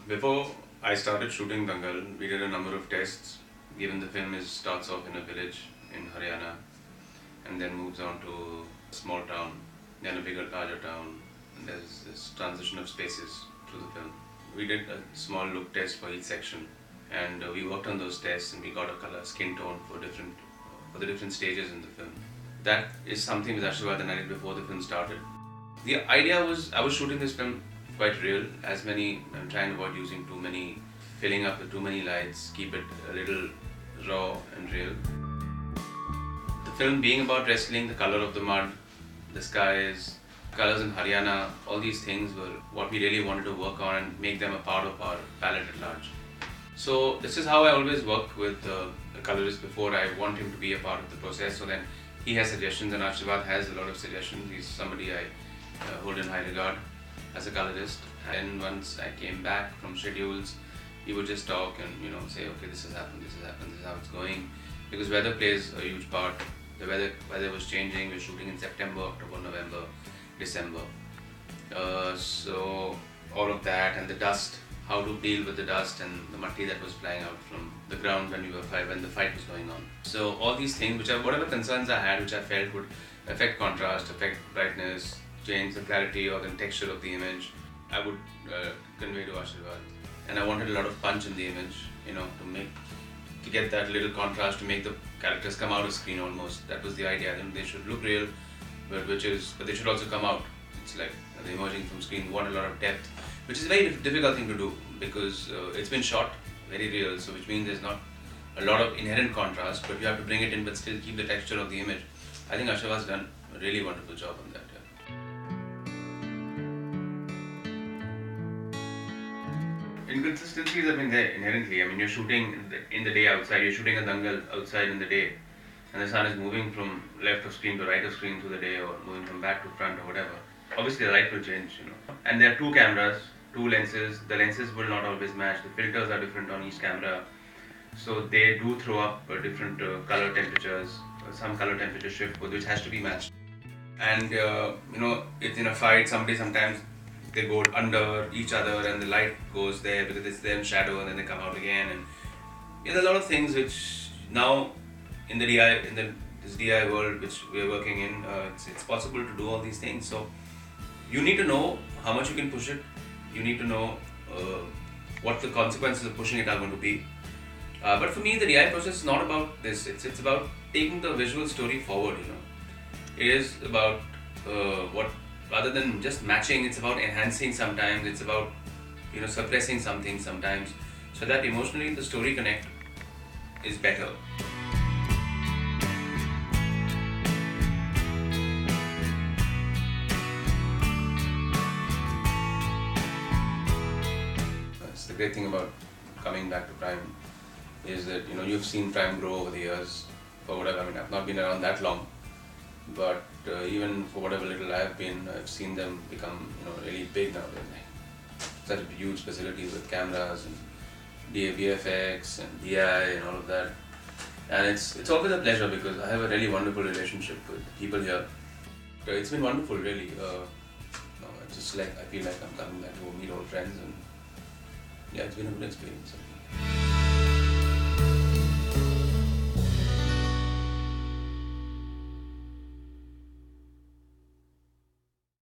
Before I started shooting Dangal, we did a number of tests. Given the film starts off in a village in Haryana and then moves on to a small town, then a bigger, larger town, and there's this transition of spaces through the film. We did a small look test for each section, and we worked on those tests, and we got a color skin tone for the different stages in the film. That is something with Ashirwad that I did before the film started. The idea was I was shooting this film quite real. I'm trying to avoid using too many, filling up with too many lights, keep it a little raw and real. The film being about wrestling, the color of the mud, the skies, colors in Haryana, all these things were what we really wanted to work on and make them a part of our palette at large. So this is how I always work with the colorist before I want him to be a part of the process. So then he has suggestions, and Ashirwad has a lot of suggestions. He's somebody I hold in high regard as a colorist. And once I came back from schedules, he would just talk and say, okay, this has happened, this is how it's going. Because weather plays a huge part. The weather was changing. We're shooting in September, October, November, December. So all of that, and the dust, how to deal with the dust and the matti that was flying out from the ground when the fight was going on. So all these things, whatever concerns I had, which I felt would affect contrast, affect brightness, change the clarity or the texture of the image, I would convey to Ashirwad. And I wanted a lot of punch in the image, to get that little contrast, to make the characters come out of screen almost. That was the idea. They should look real, but they should also come out. It's like they're emerging from screen. We want a lot of depth, which is a very difficult thing to do because it's been shot very real, so which means there's not a lot of inherent contrast, but you have to bring it in but still keep the texture of the image. I think Ashirwad's done a really wonderful job on that. Inconsistencies have been there inherently. You're shooting in the day outside, you're shooting a Dangal outside in the day, and the sun is moving from left of screen to right of screen through the day, or moving from back to front or whatever. Obviously the light will change, And there are two cameras, two lenses. The lenses will not always match. The filters are different on each camera. So they do throw up different color temperatures, some color temperature shift, which has to be matched. And it's in a fight, sometimes they go under each other and the light goes there because it's there in shadow, and then they come out again. And there's a lot of things which now in the this DI world which we're working in, it's possible to do all these things. So you need to know how much you can push it. You need to know what the consequences of pushing it are going to be. But for me, the DI process is not about this. It's about taking the visual story forward. It is about rather than just matching, it's about enhancing sometimes, it's about suppressing something sometimes, so that emotionally the story connect is better. That's the great thing about coming back to Prime, is that you've seen Prime grow over the years, for whatever. I've not been around that long, but even for whatever little I've been, I've seen them become really big now. They're like such huge facilities with cameras and VFX and DI and all of that. And it's always a pleasure because I have a really wonderful relationship with people here. It's been wonderful, really. Just like I feel like I'm coming back to meet old friends, and yeah, it's been a good experience.